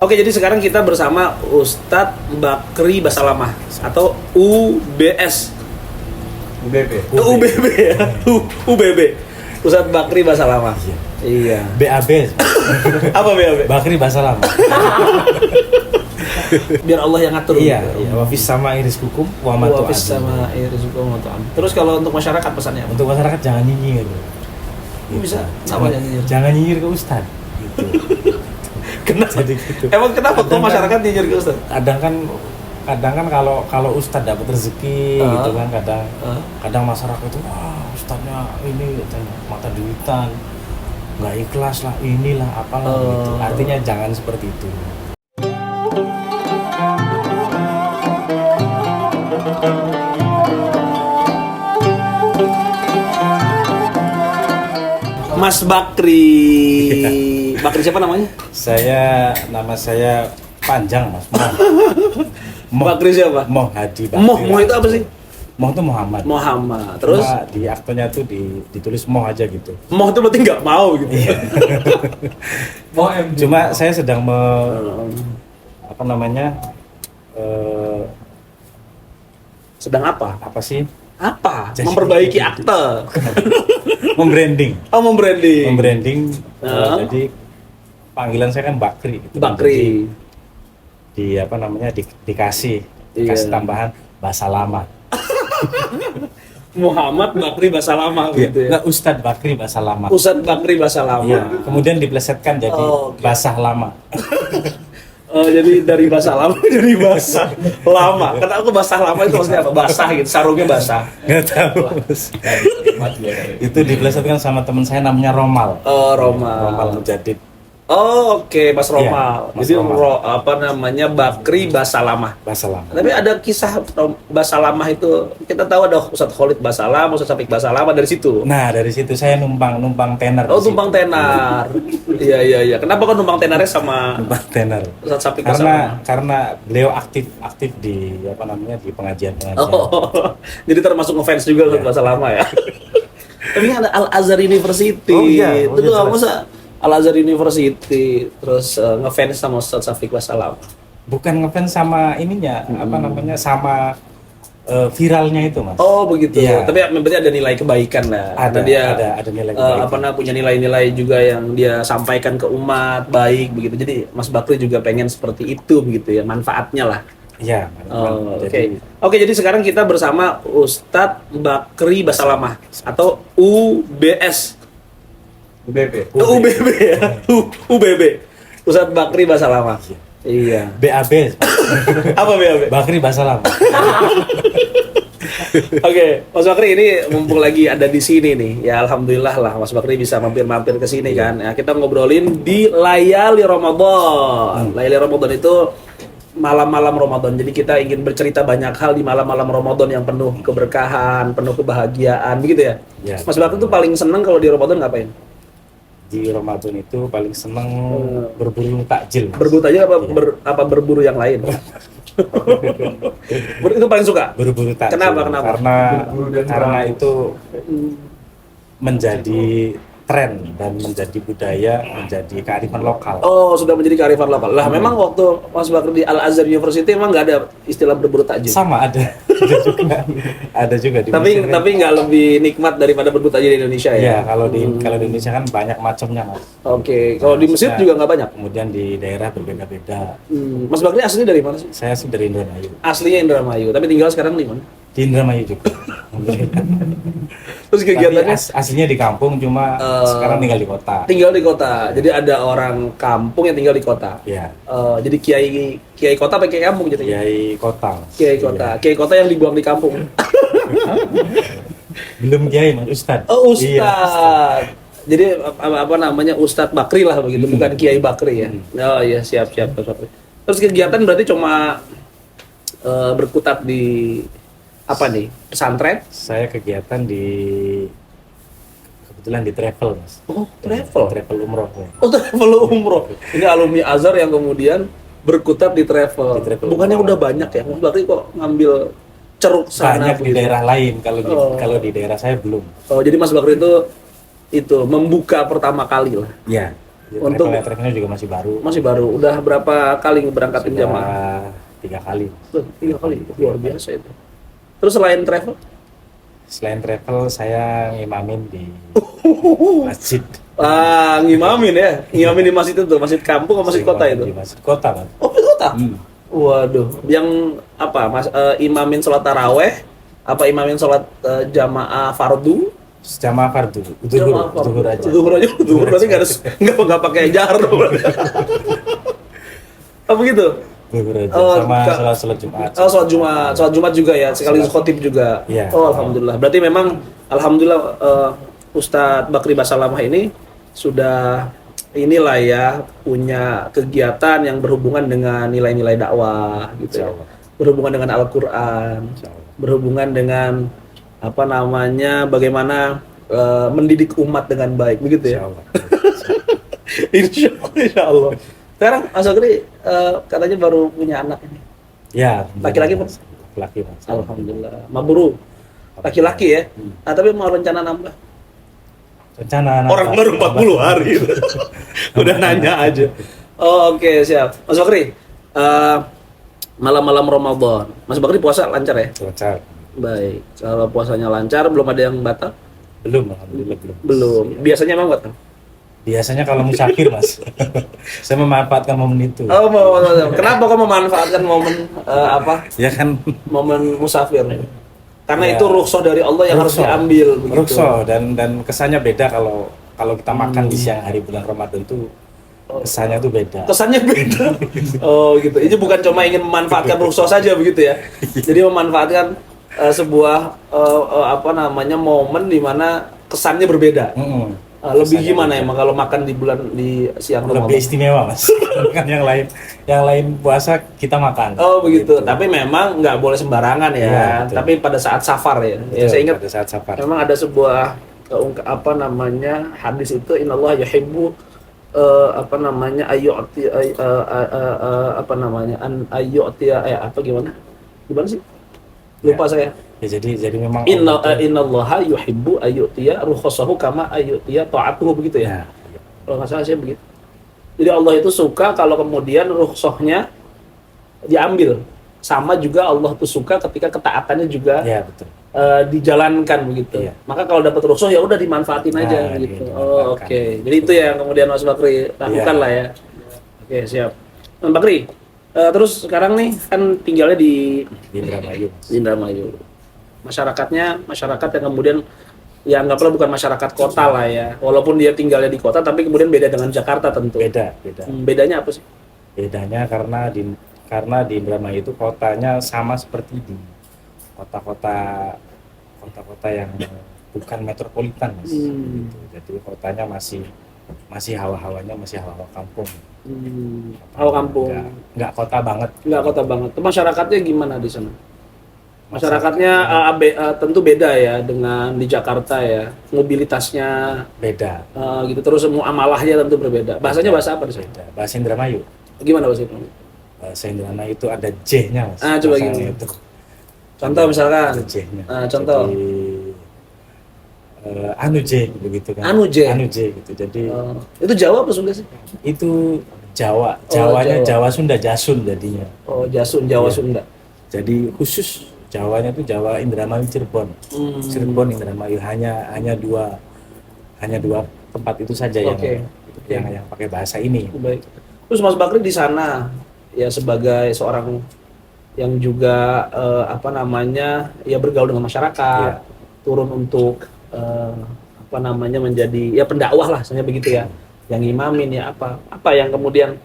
Oke, jadi sekarang kita bersama Ustadz Bakri Basalamah atau UBS. UBB ya. UBB. Ustadz Bakri Basalamah. Iya. BAB. Apa BAB? Bakri Basalamah. Biar Allah yang ngatur. Iya. Wafis sama iris hukum, wa matu Wafis sama iris hukum wa matu. Terus kalau untuk masyarakat pesannya apa? Untuk masyarakat jangan nyinyir. Bisa. Apa yang nyinyir? Jangan nyinyir ke Ustadz. Gitu. Kenapa? Jadi gitu. Emang kenapa kok masyarakat nyinyir ke Ustadz? Kadang kan kalau Ustadz dapat rezeki gitu kan kadang masyarakat itu Ustadznya ini mata duitan nggak ikhlas lah inilah apalah gitu. Artinya jangan seperti itu. Mas Bakri. Bakri siapa namanya? Nama saya panjang Mas. Bakri siapa? Moh Hadi Bakri. Moh itu apa sih? Moh itu Muhammad. Muhammad. Terus cuma di aktenya tuh ditulis Moh aja gitu. Moh itu berarti nggak mau gitu. Cuma saya sedang Sedang apa? apa sih? Apa? Jadi- Memperbaiki akte. Membranding. Oh, membranding. Jadi panggilan saya kan Bakri gitu. Bakri. Jadi dikasih Iya. tambahan bahasa lama. Muhammad Bakri Basalamah gitu ya. Nggak, Ustadz Bakri bahasa lama. Ustadz Bakri Basalamah. Iya. Kemudian diplesetkan jadi Oh, oke. basah lama. Jadi dari basah lama jadi basah lama. Karena aku basah lama itu maksudnya apa? Basah gitu, sarungnya basah. Nggak tahu. Itu diplesetkan sama teman saya namanya Romal. Oh, Roma. Romal Mujadid. Oh, oke, Mas Romal. Iya, Mas Jadi Romal. Bakri Basalamah. Bahasa lama. Tapi ada kisah Basalamah itu, kita tahu ada Ustadz Khalid Basalamah, Ustadz Syafiq Basalamah dari situ. Nah, dari situ saya numpang tenar. Oh, di situ. tumpang tenar. Iya. Kenapa kok numpang tenarnya sama Numpang tenar. Ustadz Syafiq Basalamah? Karena beliau aktif di di pengajian. Oh, jadi termasuk ngefans juga Ustadz Basalamah ya. Tapi ada Al Azhar University. Oh, iya. Oh, Itu iya, tuh jelas. masa Al Azhar University terus ngefans sama Ustadz Syafiq Basalamah. Bukan ngefans sama ininya, sama viralnya itu, Mas. Oh, begitu. Iya. Tapi berarti ada nilai kebaikan lah. Ada, Karena dia ada nilai kebaikan. punya nilai-nilai juga yang dia sampaikan ke umat baik begitu. Jadi Mas Bakri juga pengen seperti itu begitu ya, manfaatnya lah. Iya. Oh, Oke, jadi sekarang kita bersama Ustadz Bakri Basalamah atau UBS. UBB. UBB ya. UBB. Ustadz Bakri Basalamah. Iya. BAB. Apa BAB? Bakri bahasa lama. Oke, Mas Bakri ini mumpung lagi ada di sini nih. Ya alhamdulillah lah Mas Bakri bisa mampir-mampir ke sini kan. Ya, kita ngobrolin di Layali Ramadan. Layali Ramadan itu malam-malam Ramadan. Jadi kita ingin bercerita banyak hal di malam-malam Ramadan yang penuh keberkahan, penuh kebahagiaan, begitu ya. Ya. Mas Bakri tuh paling seneng kalau di Ramadan ngapain? Di Ramadan itu paling seneng berburu takjil. Mas. Berburu aja apa Iya. berburu yang lain? Itu paling suka. Berburu takjil. Kenapa? Karena itu menjadi tren dan menjadi budaya, menjadi kearifan lokal. Oh, sudah menjadi kearifan lokal. Lah, memang waktu Mas Bakri di Al Azhar University emang nggak ada istilah berburu takjil. Sama ada juga di Tapi Mesir. nggak lebih nikmat daripada berburu takjil di Indonesia ya. Ya, kalau di Indonesia kan banyak macamnya, Mas. Oke, kalau di Mesir juga nggak banyak. Kemudian di daerah berbeda-beda. Mas Bakri aslinya dari mana sih? Saya sih dari Indramayu. Aslinya Indramayu, tapi tinggal sekarang di mana? Di Indramayu juga. Terus Tapi kegiatannya aslinya di kampung, cuma sekarang tinggal di kota. tinggal di kota. Jadi ada orang kampung yang tinggal di kota. Ya, Jadi kiai kota apa kiai kampung gitu ya? Kiai kota. Kiai kota. Kiai kota yang dibuang di kampung. Belum kiai, Mas, Ustadz. Oh, Iya, Ustadz. Jadi apa namanya Ustadz Bakri lah begitu, bukan Kiai Bakri ya. Oh iya, siap Ustadz Bakri. Terus kegiatan berarti cuma berkutat di apa nih? Pesantren? Saya kegiatan kebetulan di travel, Mas. Oh, travel. Travel umroh. Ya. Oh, travel umroh. Ini alumni Azhar yang kemudian berkutat di travel. Di travel Bukannya umroh. udah banyak ya? Mas Bakri kok ngambil ceruk sana Banyak di begitu? daerah lain, Oh. kalau di daerah saya belum. Oh, jadi Mas Bakri itu membuka pertama kali lah. Ya. Untuk travelnya juga masih baru. masih baru. Udah berapa kali berangkatin Sudah jamaah? 3 kali. Loh, 3 kali, luar biasa itu. Terus selain travel? Selain travel saya ngimamin di masjid. Ngimamin ya, ngimamin di masjid itu, masjid kampung atau masjid kota itu? Di masjid kota, Bang. Oh, masjid kota? Hmm. Waduh, yang apa? Imamin sholat taraweh, apa imamin sholat jamaah fardu? Jamaah fardu, zuhur aja. Zuhur berarti nggak pakai jar. Apa gitu? Zuhur aja. Oh, Sama sholat Jumat. Oh, sholat Jumat juga ya, sekaligus khotib juga. Iya. Oh, alhamdulillah. Berarti memang alhamdulillah Ustadz Bakri Basalamah ini sudah inilah ya punya kegiatan yang berhubungan dengan nilai-nilai dakwah gitu ya. Insyaallah. Berhubungan dengan Al-Qur'an, Insyaallah. berhubungan dengan apa namanya bagaimana mendidik umat dengan baik begitu ya. Insya Allah. Sekarang Mas Bakri katanya baru punya anak ini. Ya, Laki-laki, Pak? Laki, Mas. Alhamdulillah. Mabrur. Laki-laki ya. Nah, tapi mau rencana nambah. Rencana Orang baru 40 hari. Udah nanya aja. Oh, oke, siap. Mas Bakri, malam-malam Ramadan. Mas Bakri puasa lancar ya? Lancar. Baik. Kalau puasanya lancar, belum ada yang batal? Belum, alhamdulillah belum. Belum. Biasanya emang batal? Biasanya kalau musafir, Mas. Saya memanfaatkan momen itu. Oh, kenapa kok memanfaatkan momen apa? Ya kan, Momen musafir? Karena Ya. itu rukhsah dari Allah yang harus Rukhsah. diambil begitu. Rukso dan kesannya beda kalau kita makan di siang hari bulan Ramadan tuh kesannya tuh beda. Kesannya beda. Oh gitu. Ini bukan cuma ingin memanfaatkan rukhsah saja begitu ya. Jadi memanfaatkan sebuah apa namanya momen di mana kesannya berbeda. Mm-mm. Lebih Kesannya gimana beda. emang kalau makan di siang Lebih Ramadan? istimewa, Mas. Kan yang lain puasa kita makan. Oh begitu. Tapi memang nggak boleh sembarangan ya. Iya, betul. Tapi pada saat safar ya. Betul, Ya saya ingat pada saat safar. memang ada sebuah apa namanya hadis itu innallaha yuhibbu apa namanya ayyu'ti apa namanya an ayyu'ti apa gimana sih lupa saya. Ya jadi memang Innallaha yuhibbu ayyu'tiya rukhasahu kama ayyu'tiya ta'atuhu begitu ya. Ya, Kalau nggak salah saya begitu. Jadi Allah itu suka kalau kemudian rukhsahnya diambil. Sama juga Allah tuh suka ketika ketaatannya juga ya betul. dijalankan begitu. Iya. Maka kalau dapat rukhsah ya udah dimanfaatin aja Nah, gitu. dimanfaatkan. Oh, oke. Jadi itu yang kemudian Mas Bakri lakukan Iya. lah ya. Oke, siap. Mas Bakri, terus sekarang nih kan tinggalnya di Di Indramayu. Mas. Indramayu. Masyarakat yang kemudian ya anggaplah bukan masyarakat kota lah ya. Walaupun dia tinggalnya di kota tapi kemudian beda dengan Jakarta tentu. Beda. Bedanya apa sih? Bedanya karena di Indramayu itu kotanya sama seperti di kota-kota yang bukan metropolitan, Mas. Gitu. Jadi kotanya masih hawa-hawanya masih hawa kampung. Hawa kampung. Nggak kota banget. Nggak kota banget. Masyarakatnya gimana di sana? Masyarakatnya tentu beda ya dengan di Jakarta ya. Mobilitasnya Beda. gitu terus muamalahnya tentu berbeda. Bahasanya bahasa apa di sana? Beda. Bahasa Indramayu. Gimana bahasa itu? Bahasa Indramayu itu ada J-nya, Mas. Coba Bahasa gini. itu. Contoh misalkan. Ada J-nya. Contoh. Jadi, anu J begitu kan. Anu J. Anu J gitu. Jadi Itu Jawa apa Sunda sih? itu Jawa. Jawa. Jawanya Jawa Sunda Jasun jadinya. Oh, Jawa Iya. Sunda. Jadi khusus Jawanya tuh Jawa Indramayu Cirebon. Cirebon Indramayu hanya dua tempat itu saja Oke. yang pakai bahasa ini. Baik. Terus Mas Bakri di sana ya sebagai seorang yang juga apa namanya ya bergaul dengan masyarakat, turun untuk apa namanya menjadi ya pendakwah lah, misalnya begitu ya, yang imamin ya apa yang kemudian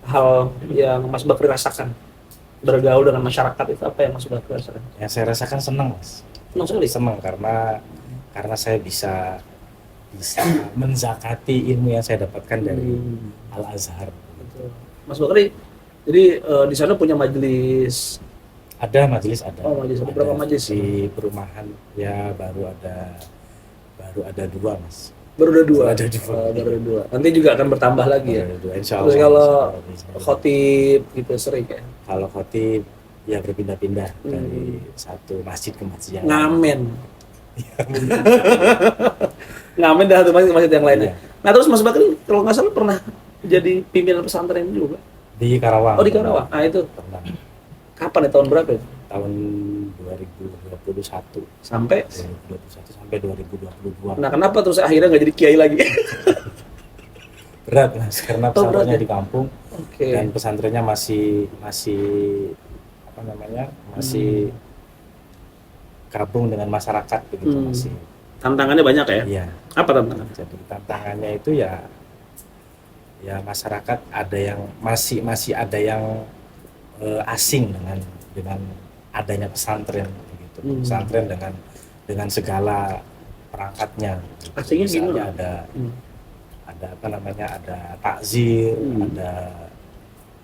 hal yang Mas Bakri rasakan bergaul dengan masyarakat itu apa yang Mas Bakri rasakan? Yang saya rasakan senang, Mas. Senang sekali. Senang karena saya bisa menzakati ilmu yang saya dapatkan dari Al Azhar. Betul. Mas Bakri, jadi di sana punya majelis. Ada majelis ada. Oh, majelis. Ada berapa majelis? Di perumahan ya baru ada 2, Mas. Baru ada 2. Ada 2. Baru ada 2. Nanti juga akan bertambah lagi ya. Baru ada 2, insya Allah. Terus kalau Insya Allah. khotib gitu sering ya. Kalau khotib ya berpindah-pindah dari satu masjid ke masjid yang lain. Ngamen. ngamen dah tuh masjid yang lainnya. Iya. Nah terus Mas Bakri kalau nggak salah pernah jadi pimpinan pesantren juga. Di Karawang. Oh di Karawang. Nah itu Pernah. kapan ya, tahun berapa ya? Tahun 2021 Sampai. 2021 sampai 2022. Nah kenapa terus akhirnya nggak jadi kiai lagi? Berat Mas, karena Oh, berat pesantrennya ya? di kampung Oke. dan pesantrennya masih apa namanya? Masih gabung dengan masyarakat begitu Hmm. masih. Tantangannya banyak ya? Iya. Apa tantangan? Jadi tantangannya itu ya masyarakat ada yang masih ada yang asing dengan adanya pesantren begitu. Hmm. Pesantren dengan segala perangkatnya. Asingnya Misalnya gimana? ada apa namanya, ada takzir, Hmm.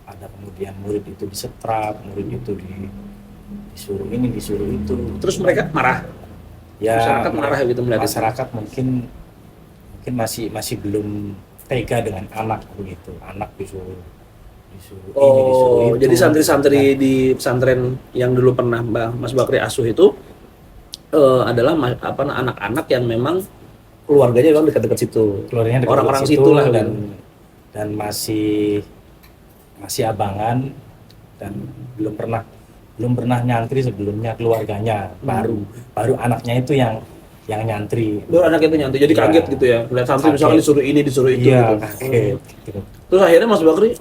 ada kemudian murid itu disetrap, murid itu disuruh ini disuruh itu. Terus mereka marah. Ya Masyarakat marah gitu melihat itu. masyarakat mungkin masih belum tega dengan anak begitu, anak disuruh ini disuruh Oh, itu. jadi santri-santri Nah, di pesantren yang dulu pernah Mas Bakri asuh itu adalah anak-anak yang memang keluarganya memang dekat-dekat situ. keluarnya dekat Orang-orang situ situ lah dan masih abangan dan belum pernah nyantri sebelumnya keluarganya, baru anaknya itu yang nyantri. Baru anak itu nyantri, jadi Iya. kaget gitu ya. Lihat santri misalkan Kaget. disuruh ini, disuruh itu. Iya, gitu. kaget gitu. Terus akhirnya Mas Bakri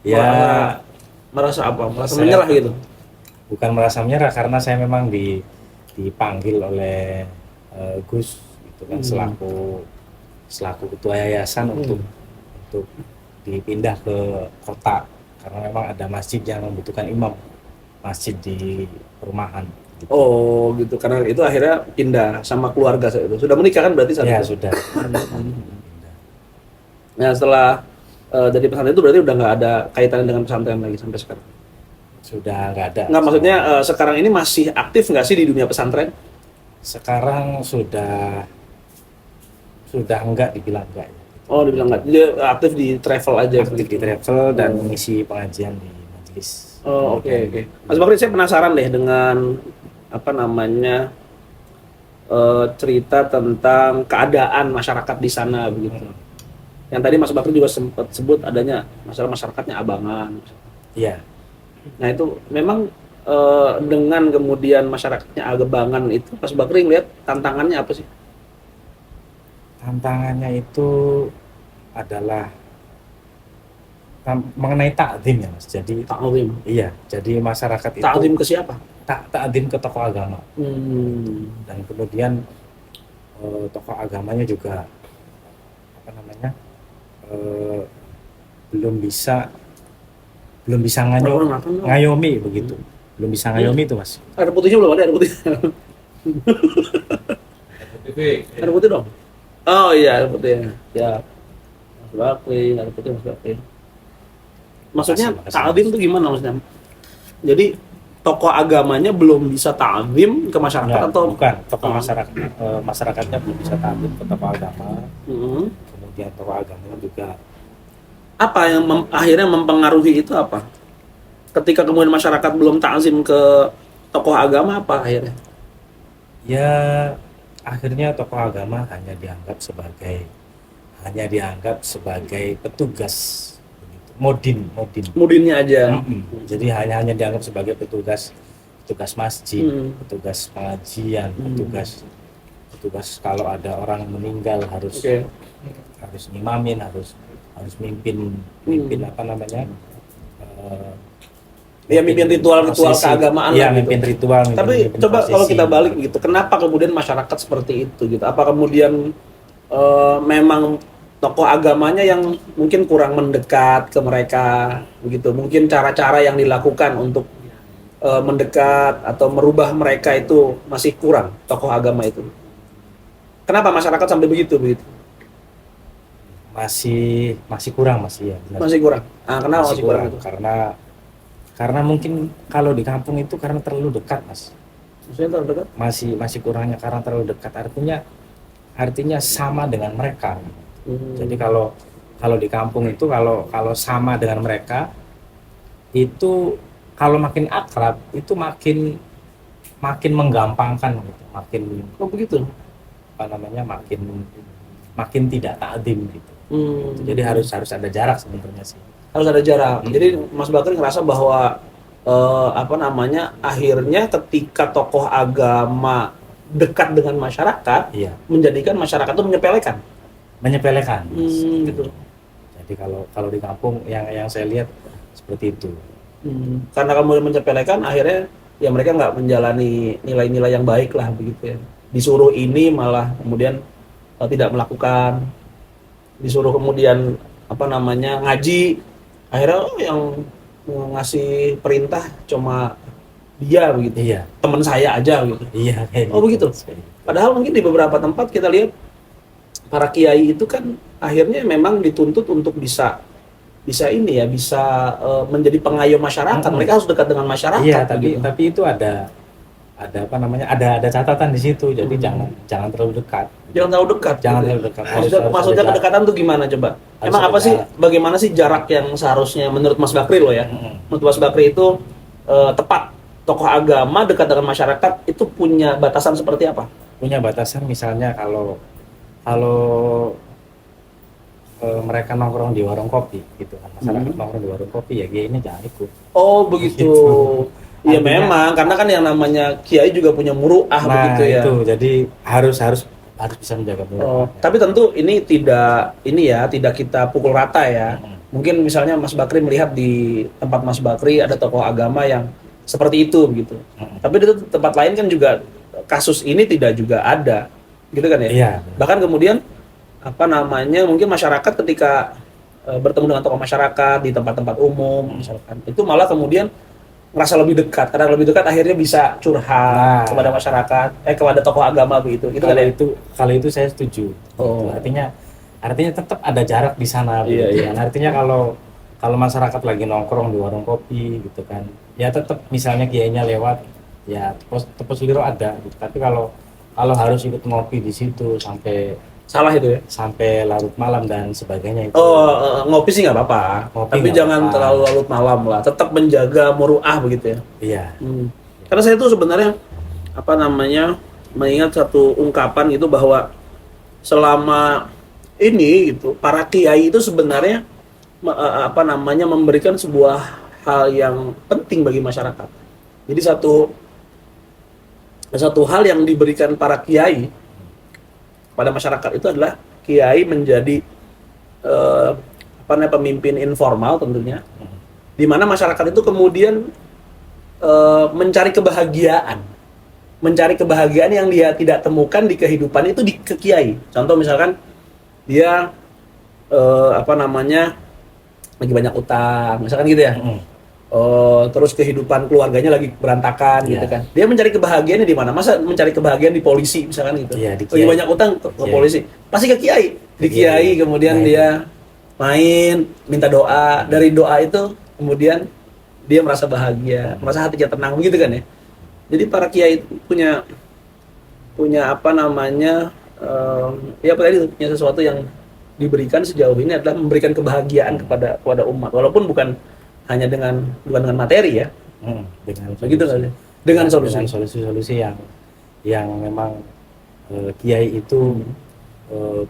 Ya merasa apa? Merasa Saya- menyerah gitu. bukan merasa menyerah karena saya memang dipanggil oleh Gus gitu kan, selaku ketua yayasan untuk dipindah ke kota karena memang ada masjid yang membutuhkan imam, masjid di perumahan gitu. Oh gitu, karena itu akhirnya pindah sama keluarga saya itu. Sudah menikah kan berarti saat Ya itu? sudah. Nah setelah dari pesantren itu berarti udah nggak ada kaitannya dengan pesantren lagi sampai sekarang? Sudah nggak ada. Nggak, maksudnya sekarang ini masih aktif nggak sih di dunia pesantren? Sekarang sudah enggak, dibilang enggak ya. Oh dibilang nggak, jadi aktif di travel aja Aktif di travel dan mengisi pengajian di majelis. Oh oke. Mas Bakri, saya penasaran deh dengan apa namanya cerita tentang keadaan masyarakat di sana begitu. Yang tadi Mas Bakri juga sempat sebut adanya masalah masyarakatnya abangan. Iya. Nah itu memang dengan kemudian masyarakatnya abangan itu Mas Bakri ngeliat tantangannya apa sih? Tantangannya itu adalah mengenai takdim ya Mas. Jadi Ta'zim. iya, jadi masyarakat itu Ta'zim ke siapa? takdim ke tokoh agama Hmm. dan kemudian tokoh agamanya juga apa namanya belum bisa ngayomi begitu, belum bisa ngayomi itu Mas. Air putihnya belum ada, air putih. TV. Air putih dong. Oh iya, air putih. Ya. Mas Bakri, air putih Mas Bakri. Maksudnya Makasih. ta'zim itu gimana maksudnya? Jadi tokoh agamanya belum bisa ta'zim ke masyarakat Enggak, atau bukan tokoh masyarakatnya belum bisa takdim ke tokoh agama, Hmm. kemudian tokoh agamanya juga Apa yang akhirnya mempengaruhi itu apa? Ketika kemudian masyarakat belum ta'zim ke tokoh agama apa akhirnya? ya akhirnya tokoh agama hanya dianggap sebagai petugas begitu. Modin. Mudinnya aja. Jadi hanya dianggap sebagai petugas masjid, petugas pengajian, petugas kalau ada orang meninggal harus Oke. ngimamin, harus mimpin apa namanya? Ya mimpin ritual-ritual prosesi. keagamaan Iya, lah gitu. mimpin ritual. Tapi mimpin coba kalau prosesi. kita balik gitu, kenapa kemudian masyarakat seperti itu gitu? Apa kemudian memang tokoh agamanya yang mungkin kurang mendekat ke mereka begitu? Mungkin cara-cara yang dilakukan untuk mendekat atau merubah mereka itu masih kurang tokoh agama itu. Kenapa masyarakat sampai begitu? Masih kurang ya. Benar. Masih kurang. Ah, kenapa masih kurang itu? Karena mungkin kalau di kampung itu karena terlalu dekat Mas. Maksudnya terdekat? Masih kurangnya karena terlalu dekat, artinya sama dengan mereka. Jadi kalau di kampung itu kalau sama dengan mereka itu kalau makin akrab itu makin menggampangkan gitu, Oh begitu. makin tidak ta'zim gitu. Jadi harus ada jarak sebenarnya sih. Harus ada jarak. Jadi Mas Bakri ngerasa bahwa akhirnya ketika tokoh agama dekat dengan masyarakat, Iya, menjadikan masyarakat itu menyepelekan. gitu. Jadi kalau di kampung yang saya lihat seperti itu. Karena kamu menyepelekan, akhirnya ya mereka nggak menjalani nilai-nilai yang baik lah begitu ya. Disuruh ini malah kemudian tidak melakukan, disuruh kemudian ngaji, akhirnya yang ngasih perintah cuma dia begitu. Iya. Teman saya aja gitu. Iya, kayak Oh begitu. Padahal mungkin di beberapa tempat kita lihat para kiai itu kan akhirnya memang dituntut untuk bisa menjadi pengayom masyarakat. Mereka harus dekat dengan masyarakat. Iya, tapi begitu. itu ada catatan di situ. Jadi jangan terlalu dekat. Jangan terlalu dekat. Jangan gitu. terlalu dekat. Maksudnya ada kedekatan tuh gimana coba? Harus Emang ada apa sih? jarak. Bagaimana sih jarak yang seharusnya menurut Mas Bakri lo ya? Menurut Mas Bakri itu tepat. Tokoh agama dekat dengan masyarakat itu punya batasan seperti apa? punya batasan, misalnya kalau mereka nongkrong di warung kopi gitu kan, masyarakat nongkrong di warung kopi, ya dia ini jangan ikut. Oh begitu. Iya memang, karena kan yang namanya kiai juga punya muruah begitu ya. Itu jadi harus bisa menjaga muruah. Tapi tentu ini tidak kita pukul rata ya. Mungkin misalnya Mas Bakri melihat di tempat Mas Bakri ada tokoh agama yang seperti itu begitu. Tapi di tempat lain kan juga kasus ini tidak juga ada, gitu kan ya? Iya. Bahkan kemudian mungkin masyarakat ketika bertemu dengan tokoh masyarakat di tempat-tempat umum misalkan, itu malah kemudian merasa lebih dekat, karena lebih dekat akhirnya bisa curhat kepada masyarakat, kepada tokoh agama begitu. Kalau itu saya setuju. Oh. Gitu. Artinya tetap ada jarak di sana. Iya. Artinya kalau masyarakat lagi nongkrong di warung kopi gitu kan, ya tetap misalnya kiainya lewat, ya tepos liro ada gitu. Tapi kalau harus ikut ngopi di situ Salah itu ya? sampai larut malam dan sebagainya itu. Ngopi sih nggak apa-apa, tapi nggak jangan apa-apa. terlalu larut malam lah. Tetap menjaga muruah begitu ya. Iya. Karena saya tuh sebenarnya mengingat satu ungkapan itu bahwa selama ini gitu para kiai itu sebenarnya memberikan sebuah hal yang penting bagi masyarakat. Jadi satu hal yang diberikan para kiai pada masyarakat itu adalah kiai menjadi pemimpin informal tentunya, di mana masyarakat itu kemudian mencari kebahagiaan yang dia tidak temukan di kehidupan itu di kiai. Contoh misalkan dia lagi banyak utang misalkan gitu ya. Terus kehidupan keluarganya lagi berantakan gitu kan. Dia mencari kebahagiaannya di mana? Masa mencari kebahagiaan di polisi misalkan gitu. Lagi banyak utang ke polisi. Pasti ke kiai. Di kiai kemudian dia main, minta doa. Dari doa itu kemudian dia merasa bahagia, merasa hatinya tenang begitu kan ya. Jadi para kiai punya punya sesuatu yang diberikan sejauh ini adalah memberikan kebahagiaan kepada umat, walaupun bukan dengan materi ya, dengan solusi yang memang kiai itu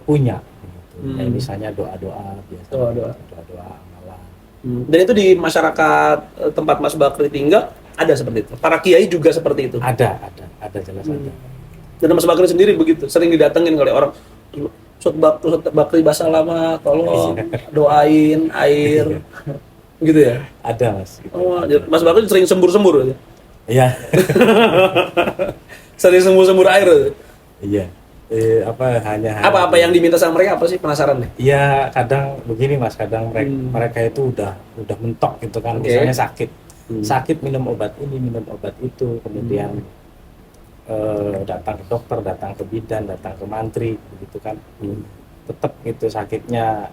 punya gitu. Kayak misalnya doa biasa, doa amalan. Dan itu di masyarakat tempat Mas Bakri tinggal ada seperti itu, para kiai juga seperti itu. Ada jelas ada. Dan Mas Bakri sendiri begitu, sering didatengin oleh orang, Ustaz Bakri Basalamah, tolong doain air. Gitu ya? Ada Mas. Gitu. Mas Bakri sering sembur-sembur ya? Iya. Sering sembur-sembur air. Iya. Apa yang diminta sama mereka apa sih, penasaran nih? Iya, kadang begini Mas, kadang mereka itu udah mentok gitu kan, misalnya sakit minum obat ini, minum obat itu, kemudian datang ke dokter, datang ke bidan, datang ke mantri begitu kan. Tetap gitu sakitnya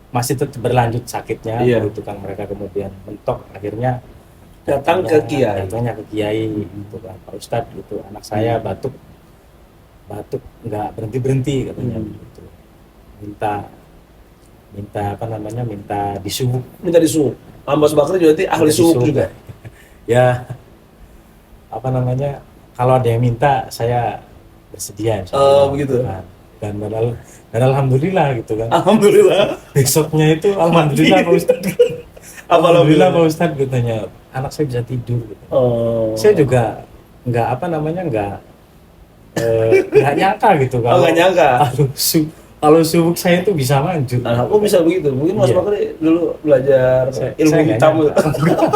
masih tetap berlanjut sakitnya, begitu kan, mereka kemudian mentok, akhirnya datangnya ke kiai gitu kan, Pak Ustadz gitu, anak saya batuk nggak berhenti katanya gitu, minta disuhuk. Mas Bakri juga ahli suhuk juga. Ya kalau ada yang minta saya bersedia insya Oh, Allah. begitu. Nah, dan alhamdulillah gitu kan. Alhamdulillah. Besoknya itu alhamdulillah Pak Ustadz. Alhamdulillah Pak Ustadz katanya anak saya bisa tidur gitu. Oh. Saya juga nggak nggak nyangka gitu Oh, nggak nyangka. kalau subuh saya itu bisa maju. Oh, bisa begitu. Mungkin Mas Iya. Bakri dulu belajar ilmu Saya nggak hitam. nyangka.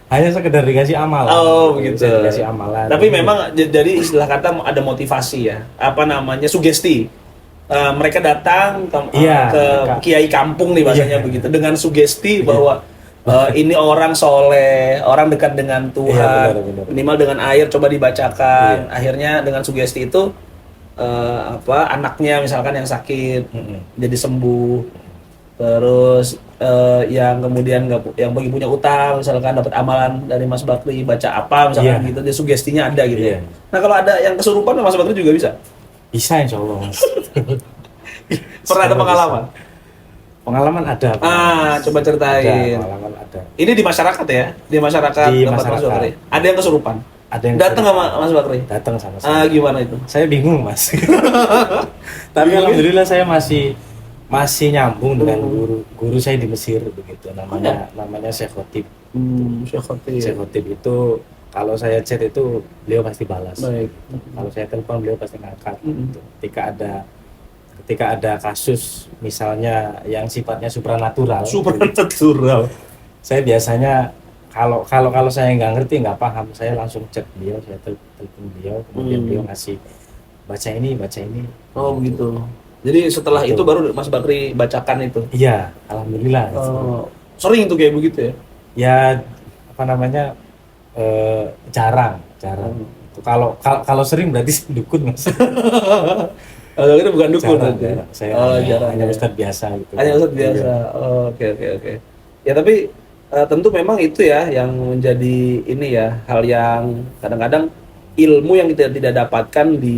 Hanya sekedar dikasih amalan. Oh, begitu. Saya dikasih amalan. Tapi memang jadi istilah kata ada motivasi ya. Apa namanya? Sugesti. Mereka datang ke Iya, mereka. kiai kampung nih bahasanya Iya. begitu dengan sugesti bahwa ini orang soleh, orang dekat dengan Tuhan, Iya, benar. minimal dengan air coba dibacakan. Iya. Akhirnya dengan sugesti itu anaknya misalkan yang sakit jadi sembuh, terus yang kemudian yang bagi punya utang misalkan dapat amalan dari Mas Bakri baca apa misalkan Iya. gitu, dia sugestinya ada gitu ya. Iya. Nah kalau ada yang kesurupan Mas Bakri juga bisa. Bisa insya Allah Mas. Pernah ada Bisa. pengalaman? Pengalaman ada. Coba ceritain. Pengalaman ada. Ini di masyarakat ya, di masyarakat Di tempat Mas masyarakat. Bakri. Ada yang kesurupan. Ada yang Datang sama Mas Bakri. datang sama saya. Gimana itu? Saya bingung Mas. Tapi alhamdulillah saya masih nyambung dengan guru saya di Mesir begitu. Namanya Syekh Khotib. Syekh Khotib. Syekh Khotib itu kalau saya chat itu beliau pasti balas. Baik. Kalau saya telepon beliau pasti ngangkat. Mm. Gitu. Ketika ada kasus misalnya yang sifatnya supranatural. Supernatural. Saya biasanya kalau saya nggak ngerti, nggak paham, saya langsung chat beliau, saya telepon beliau, kemudian beliau ngasih baca ini. Oh begitu. Jadi setelah Betul. itu baru Mas Bakri bacakan itu. Iya, alhamdulillah. Sering tuh kayak begitu ya. Ya apa namanya jarang. Kalau sering berarti dukun Mas. Itu bukan dukun Jarang, nanti. jarang. Saya hanya ya. ustadz biasa gitu. Hanya ustadz biasa. Iya. Oke. Ya tapi tentu memang itu ya yang menjadi ini ya hal yang kadang-kadang ilmu yang kita tidak dapatkan di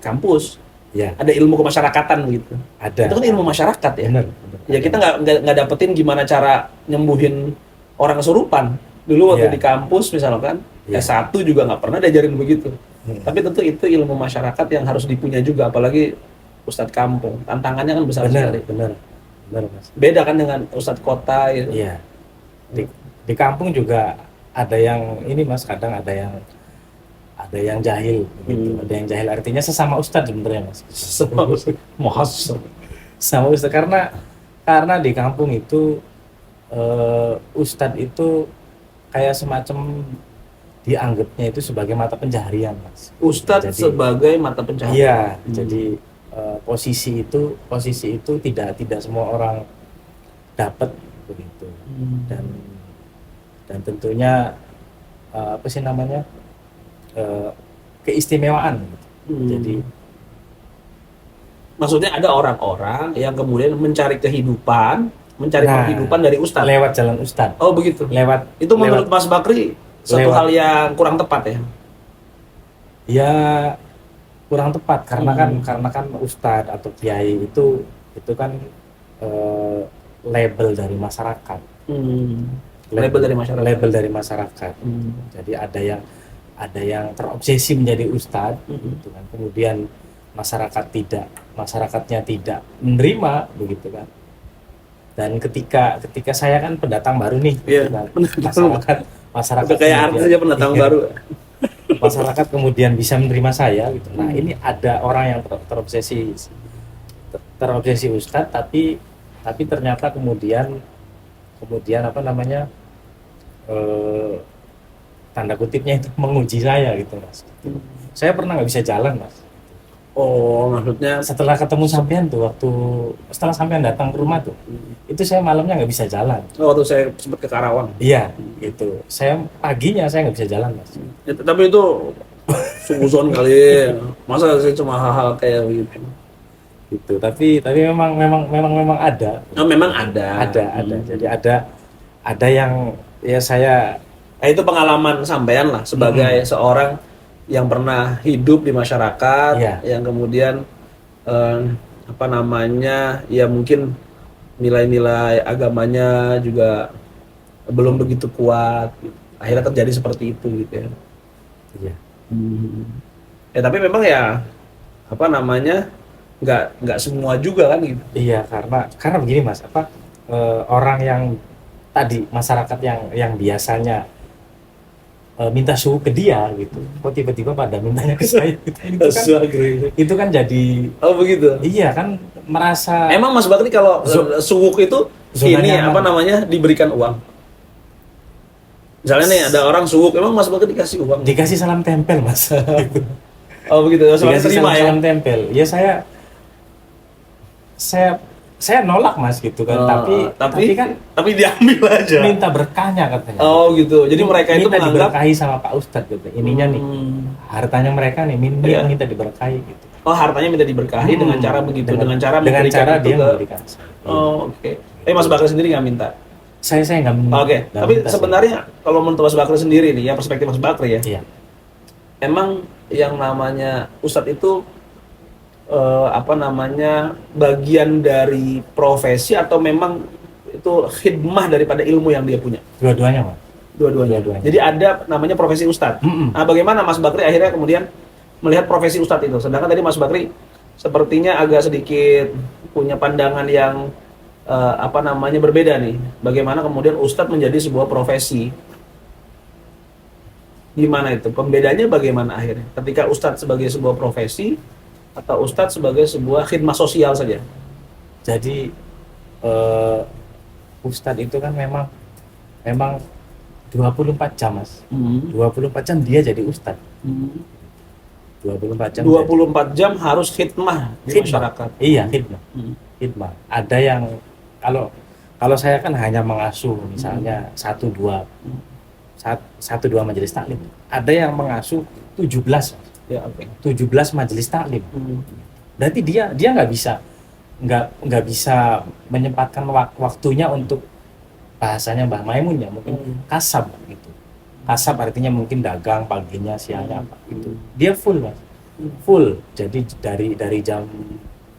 kampus. Iya, Ada ilmu kemasyarakatan gitu. ada. Itu kan ilmu masyarakat ya. Bener. Ya kita nggak dapetin gimana cara nyembuhin orang kesurupan. Dulu waktu Iya. di kampus misalkan Iya. S1 juga nggak pernah diajarin begitu. Hmm. Tapi tentu itu ilmu masyarakat yang harus dipunya juga, apalagi Ustadz kampung. Tantangannya kan besar sekali. Bener Mas. Beda kan dengan Ustadz kota gitu. Iya. Di kampung juga ada yang ini Mas, kadang ada yang jahil gitu. Ada yang jahil artinya sesama ustadz sebenarnya Mas. Muhasab. Sama ustadz karena di kampung itu ustadz itu kayak semacam dianggapnya itu sebagai mata pencaharian Mas. Ustadz Jadi- sebagai mata pencaharian. Iya, jadi posisi itu tidak semua orang dapat begitu. Dan tentunya apa sih namanya keistimewaan gitu. Jadi Maksudnya ada orang-orang yang kemudian mencari kehidupan, Nah, penghidupan dari Ustadz. lewat jalan ustadz, Oh begitu. lewat Itu menurut Mas Bakri satu lewat- hal yang kurang tepat ya. ya kurang tepat karena kan ustadz atau kiai itu kan label dari masyarakat. Label dari masyarakat. Label dari masyarakat. Hmm. Jadi ada yang terobsesi menjadi ustadz, gitu kan. Kemudian masyarakatnya tidak menerima begitu kan. Dan ketika saya kan pendatang baru nih, Iya, gitu kan. pendatang. masyarakat Udah kayak artis aja pendatang iya, baru. masyarakat kemudian bisa menerima saya gitu. Nah, ini ada orang yang terobsesi ustadz tapi ternyata kemudian apa namanya tanda kutipnya itu menguji saya gitu Mas. Saya pernah nggak bisa jalan Mas. Oh, maksudnya Setelah ketemu sampean tuh setelah sampean datang ke rumah tuh, itu saya malamnya nggak bisa jalan. waktu saya sempat ke Karawang. Iya, gitu. Paginya saya nggak bisa jalan Mas. Tapi itu sungguh kali. Masa saya cuma hal-hal kayak gitu. Gitu. Tapi memang ada. Oh, memang ada. Ada. Jadi ada yang ya saya Nah, itu pengalaman sampean lah sebagai seorang yang pernah hidup di masyarakat, Iya. yang kemudian apa namanya, ya mungkin nilai-nilai agamanya juga belum begitu kuat. Gitu. Akhirnya terjadi seperti itu gitu ya. iya. Ya tapi memang ya apa namanya nggak semua juga kan gitu. Iya, karena begini Mas, orang yang tadi masyarakat yang biasanya minta suhu ke dia gitu, kok tiba-tiba pada mintanya ke saya gitu. Itu kan jadi Oh begitu. iya kan merasa Emang Mas Bakri kalau suwuk itu Zona ini nyaman. apa namanya diberikan uang? Misalnya nih ada orang suwuk, emang Mas Bakri dikasih uang? dikasih salam tempel Mas. Oh begitu, selalu Dikasih terima ya? salam tempel. Ya saya nolak Mas gitu kan, tapi kan tapi diambil aja. minta berkahnya katanya. Oh gitu. Jadi mereka itu minta menganggap diberkahi sama Pak Ustadz gitu. Ininya nih hartanya mereka nih Iya. minta diberkahi gitu. oh hartanya minta diberkahi dengan cara begitu, dengan cara dengan memberikan cara itu dia ke- memberikan. Oh oke. Tapi Mas Bakri sendiri nggak minta. Saya nggak minta. Oke. nggak Tapi minta sih. sebenarnya kalau menurut Mas Bakri sendiri nih, ya perspektif Mas Bakri ya, iya. emang yang namanya Ustadz itu apa namanya bagian dari profesi atau memang itu khidmah daripada ilmu yang dia punya? Dua-duanya Mas. Dua-duanya. Dua-duanya. Jadi ada namanya profesi Ustadz. Mm-mm. Nah, bagaimana Mas Bakri akhirnya kemudian melihat profesi Ustadz itu? Sedangkan tadi Mas Bakri sepertinya agak sedikit punya pandangan yang apa namanya berbeda nih. Bagaimana kemudian Ustadz menjadi sebuah profesi? Gimana itu? Pembedanya bagaimana akhirnya? Ketika Ustadz sebagai sebuah profesi atau Ustadz sebagai sebuah khidmah sosial saja? Jadi Ustadz itu kan memang 24 jam Mas. 24 jam dia jadi Ustadz. 24 jam. 24 jam harus khidmah di Khidmah. masyarakat. Iya, khidmah. Hmm. Khidmah. Ada yang kalau saya kan hanya mengasuh misalnya satu dua majelis taklim. Ada yang mengasuh 17, Mas. Ya, oke. 17 majelis taklim. Berarti dia nggak bisa menyempatkan waktunya untuk bahasanya Mbah Maimun ya, mungkin kasab gitu. Kasab artinya mungkin dagang paginya, siangnya apa gitu. Dia full Mas. Full. Jadi dari jam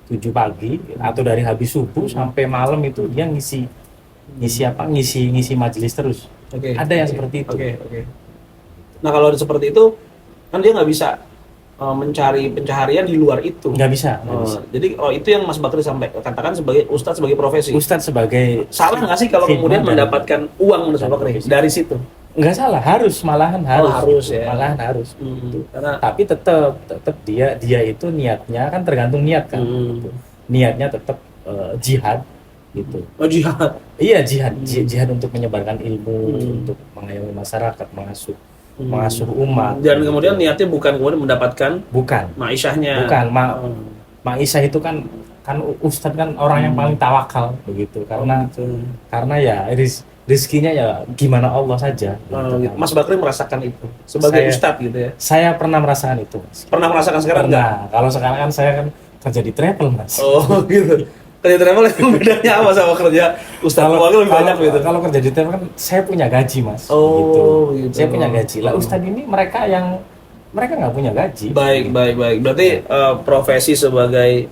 7 pagi atau dari habis subuh sampai malam itu dia ngisi majelis terus. Oke. Ada yang seperti itu. Oke. Nah kalau seperti itu kan dia nggak bisa mencari pencaharian di luar itu. Nggak bisa. Jadi itu yang Mas Bakri sampai katakan sebagai Ustadz sebagai profesi. Ustadz sebagai Salah nggak sih kalau khidmah kemudian dan- mendapatkan uang menurut Mas Bakri profesi. dari situ? nggak salah, malahan harus. harus gitu. ya. Malahan harus. Karena Tapi tetap dia itu niatnya kan tergantung niat kan. Gitu. Niatnya tetap jihad gitu. jihad. Iya, jihad untuk menyebarkan ilmu, untuk mengayomi masyarakat, mengasuh umat. Dan gitu. kemudian niatnya bukan kemudian mendapatkan bukan maishahnya. bukan Maisha itu kan Ustadz kan orang yang paling tawakal begitu karena ya rizkinya ya gimana Allah saja gitu Gitu. kan. Mas Bakri merasakan itu sebagai Saya- Ustadz gitu ya. Saya pernah merasakan itu Mas. Pernah merasakan sekarang enggak? Pernah. Kalau sekarang kan saya kan kerja di travel Mas. Oh gitu. Kerja travel itu bedanya apa sama kerja Ustadz? Uangnya lebih banyak gitu. Kalau kerja di travel kan saya punya gaji Mas. Oh, gitu. Saya punya gaji. Lah Ustadz ini mereka nggak punya gaji. Baik. Berarti profesi sebagai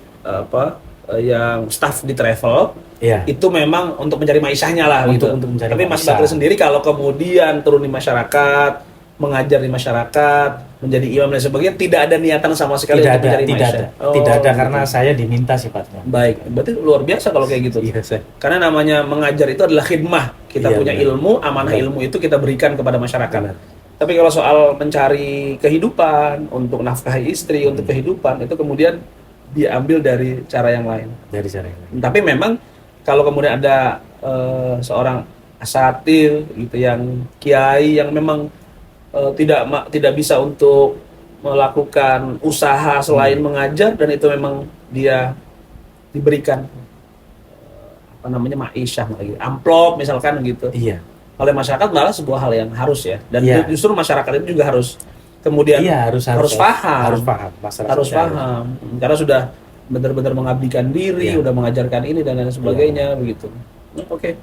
yang staff di travel Iya. itu memang untuk mencari maishahnya lah Untuk gitu. mencari Tapi Mas maishah. Bakri sendiri kalau kemudian turun di masyarakat, mengajar di masyarakat, menjadi imam dan sebagainya, tidak ada niatan sama sekali untuk mencari maishah. Tidak ada gitu. karena saya diminta sifatnya. Baik, berarti luar biasa kalau kayak gitu. Iya, saya. Karena namanya mengajar itu adalah khidmah. Kita Iya, punya benar. ilmu, amanah Benar. ilmu itu kita berikan kepada masyarakat. Benar. Tapi kalau soal mencari kehidupan, untuk nafkahi istri, untuk kehidupan, itu kemudian diambil dari cara yang lain. Dari cara ini. Tapi memang kalau kemudian ada seorang asatir gitu yang kiai yang memang tidak bisa untuk melakukan usaha selain mengajar dan itu memang dia diberikan apa namanya ma'isyah lagi amplop misalkan gitu Iya. oleh masyarakat malah sebuah hal yang harus ya dan Iya. justru masyarakat itu juga harus kemudian Iya, harus paham Harus paham. Masyarakat harus saya. paham karena sudah benar-benar mengabdikan diri, Iya. udah mengajarkan ini dan lain sebagainya begitu. Oke.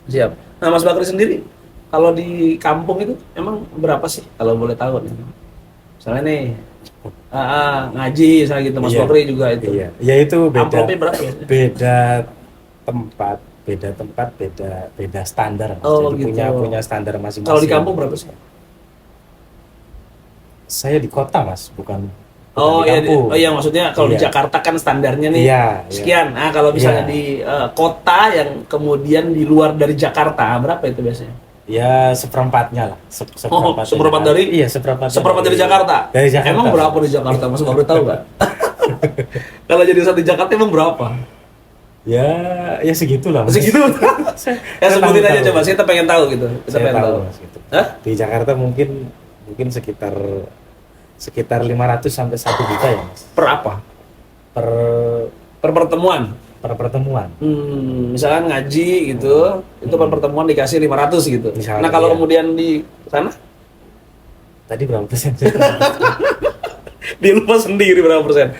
Siap. Nah, Mas Bakri sendiri kalau di kampung itu emang berapa sih kalau boleh tahu nih? Misalnya nih ngaji misalnya gitu Mas Iya. Bakri juga itu. Iya. Ya itu Amplopnya berapa ya? beda tempat, beda standar. Mas. Oh, Jadi gitu. punya standar masing-masing. Kalau di kampung berapa sih? Saya di kota mas, bukan Oh di iya, kampung. oh iya maksudnya kalau di Iya. Jakarta kan standarnya nih Iya, iya. sekian. Nah kalau misalnya Iya. di kota yang kemudian di luar dari Jakarta berapa itu biasanya? Ya seperempatnya lah. Oh, Seperempat seperempat Jakarta. dari? Iya, seperempat. Seperempat dari Jakarta. Dari Jakarta. Emang berapa di Jakarta? Mas baru tahu nggak? Kalau jadi satu Jakarta emang berapa? Ya, ya segitulah. Mas. Segitu. Ya Saya sebutin tahu, aja tahu. coba. Kita pengen tahu gitu. Kita Saya pengen tahu, tahu. Mas, gitu. Hah? Di Jakarta mungkin sekitar 500 sampai 1 juta ya, Mas. Per apa? Per Per pertemuan. per pertemuan. Misalkan ngaji gitu, itu per pertemuan dikasih 500 gitu. Misalnya, Nah, kalau iya. kemudian di sana Tadi berapa persen? dia lupa sendiri berapa persen.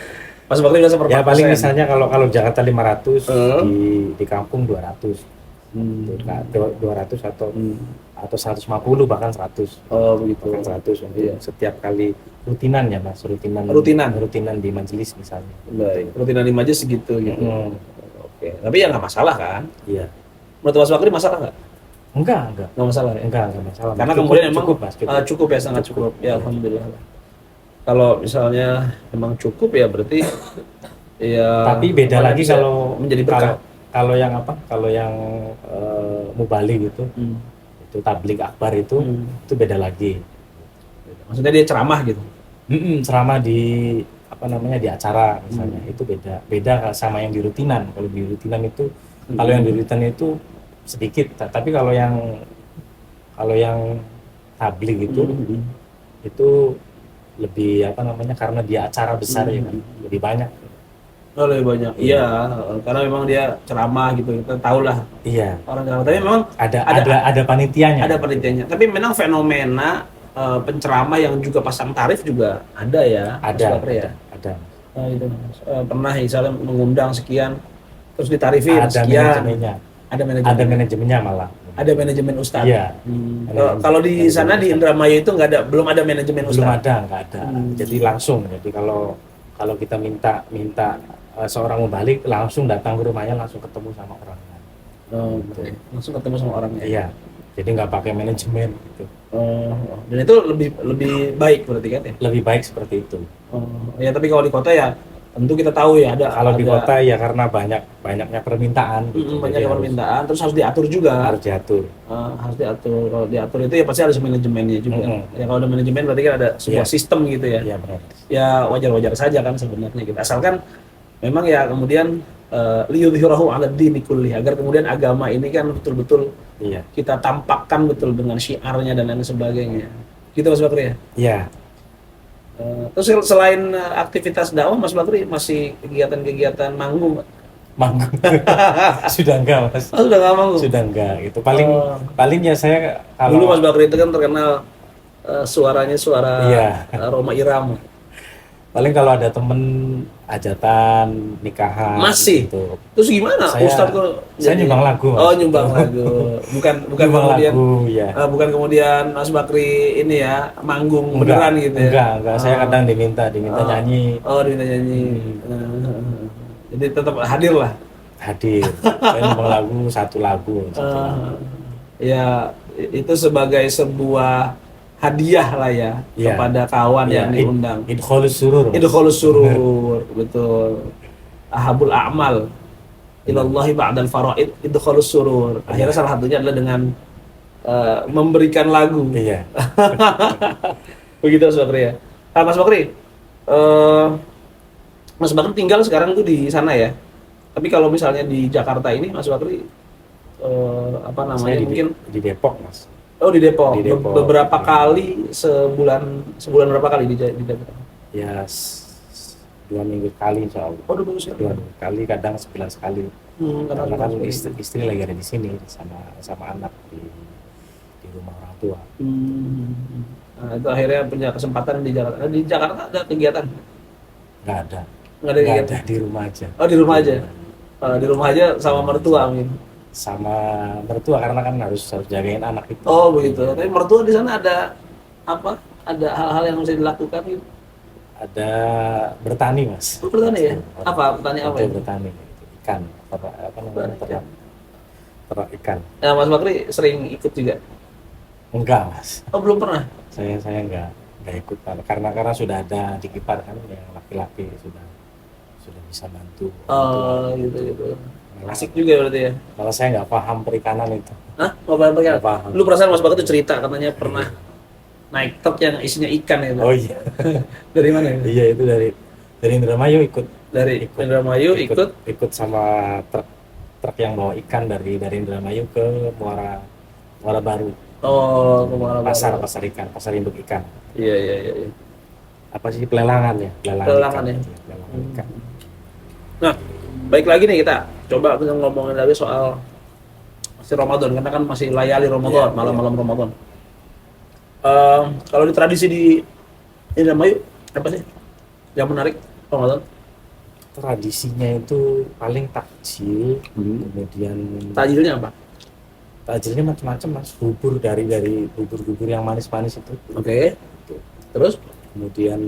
Mas Bakri biasa per Ya paling persen. misalnya kalau Jakarta 500, Hmm. di kampung 200. Hmm. 200 atau Hmm. atau 150 bahkan 100. Oh begitu. Bahkan 100 untuk Iya. setiap kali rutinan ya Mas, rutinan di majelis misalnya. Baik. Rutinan di majelis segitu gitu. Hmm. Oke. Tapi ya nggak masalah kan? Iya. Menurut Mas Bakri masalah nggak? Enggak. Nggak masalah ya. Enggak masalah. Karena Cukup, kemudian emang cukup Mas, cukup. cukup ya, sangat cukup. Ya alhamdulillah. Kalau misalnya emang cukup ya berarti ya. Tapi beda lagi bisa kalau menjadi berkah. kalau yang apa? Kalau yang mubali gitu, Hmm. itu tablik akbar itu beda lagi. Maksudnya dia ceramah gitu. Selama di apa namanya di acara misalnya itu beda sama yang di rutinan. Kalau di rutinan itu kalau yang di rutinan itu sedikit, tapi kalau yang tablik itu lebih apa namanya, karena dia acara besar ya kan, lebih banyak. Oh, lebih banyak. Iya, karena memang dia ceramah gitu. Kita tahu lah Iya, orang ceramah. Tapi memang ada panitianya. ada penelitiannya. Tapi memang fenomena penceramah yang juga pasang tarif juga ada ya. Mas Bakri ya. Ada. Nah, itu pernah misalnya mengundang sekian terus ditarifin Ada sekian. manajemennya. Ada Ada manajemennya malah. Ada manajemen ustadz. Iya. Kalau di sana di Indramayu itu nggak ada, belum ada manajemen Belum ustadz. nggak ada. Jadi langsung. Jadi kalau kita minta seorang mubalik, langsung datang ke rumahnya, langsung ketemu sama orangnya. Oh, gitu. Langsung ketemu sama orangnya. Iya. Jadi nggak pakai manajemen gitu. Dan itu lebih baik berarti kan ya? Lebih baik seperti itu. Ya tapi kalau di kota ya tentu kita tahu ya ada. Kalau di kota ya karena banyaknya permintaan. Gitu. Banyak Jadi permintaan, terus harus diatur juga. harus diatur. Harus diatur. Kalau diatur itu ya pasti harus manajemennya juga. Ya kalau ada manajemen berarti kan ada sebuah Iya. sistem gitu ya. Iya benar. Ya wajar-wajar saja kan sebenarnya gitu. Asalkan memang ya kemudian liyudhhirahu 'ala dini kulli, agar kemudian agama ini kan betul-betul Iya. kita tampakkan betul dengan syiarnya dan lain sebagainya. Gitu Mas Bakri ya. Iya. Terus selain aktivitas dakwah, Mas Bakri masih kegiatan-kegiatan manggung nggak? Manggung. Sudah enggak Mas. Oh, sudah nggak manggung? Sudah enggak gitu. Paling ya saya Dulu kalau Mas Bakri itu kan terkenal suaranya suara Iya. Roma Irama. paling kalau ada temen hajatan, nikahan Masih? gitu. Terus gimana? Saya- Ustadz kok saya nyumbang lagu, Mas. Oh, nyumbang lagu. Bukan Nyumbang kemudian lagu, ya. bukan kemudian Mas Bakri ini ya manggung beneran gitu ya. Enggak. Saya kadang diminta nyanyi, Oh, diminta nyanyi. Jadi tetap hadir lah. hadir. Saya nyumbang lagu, satu lagu. Ya itu sebagai sebuah hadiah lah ya Iya. kepada kawan yang diundang. Idkhalus surur. Mas. Idkhalus surur, betul. Ahabul a'mal ilallahi ba'dal faraid idkhalus surur. Akhirnya salah satunya adalah dengan memberikan lagu. Iya. Begitu Mas Bakri ya. Mas Bakri, Mas Bakri tinggal sekarang tuh di sana ya. Tapi kalau misalnya di Jakarta ini Mas Bakri apa Saya namanya mungkin di Depok, Mas. Oh di Depok. Di Depok. Beberapa kali sebulan berapa kali di Depok? Ya 2 minggu sekali insya Allah. Oh 2 minggu sekali. 2 minggu sekali, kadang sebulan sekali. Karena kan istri lagi ada di sini sama anak di rumah orang tua. Nah, itu akhirnya punya kesempatan di Jakarta. Di Jakarta ada kegiatan? Nggak ada. Nggak ada kegiatan. Di rumah aja. Oh di rumah aja. Di rumah aja sama mertua amin. Sama mertua karena kan harus jagain anak itu. Oh begitu. Tapi mertua di sana ada apa? Ada hal-hal yang bisa dilakukan gitu? Ada bertani, Mas. Oh, bertani ya? Apa? Bertani apa ya? Bertani ikan. Apa namanya? Ternak ikan. Ya, Mas Bakri sering ikut juga? Enggak, Mas. Oh belum pernah? Saya enggak. nggak ikut karena sudah ada di Kipar kan yang laki-laki sudah bisa bantu. Oh, gitu. Asik juga berarti ya. Malah saya nggak paham perikanan itu. Hah? Mau paham? Nggak paham. Lu perasaan Mas Bakat tuh cerita katanya pernah naik truk yang isinya ikan itu. Oh iya. Dari mana ya? Iya itu dari Indramayu ikut Indramayu ikut sama truk yang bawa ikan dari Indramayu ke Muara Baru. Oh, ke Muara Baru. pasar induk ikan. Iya. Apa sih pelelangan ya? Pelelangan ikan. ya. Iya, pelelangan ikan. Nah, baik lagi nih kita coba kita ngomongin lagi soal masih Ramadan karena kan masih layali Ramadan, malam-malam Ramadan. Kalau di tradisi di Indramayu apa sih yang menarik Ramadan? Tradisinya itu paling takjil, kemudian Tajilnya apa? takjilnya macam-macam mas, bubur dari bubur yang manis-manis itu. Oke. Terus? Kemudian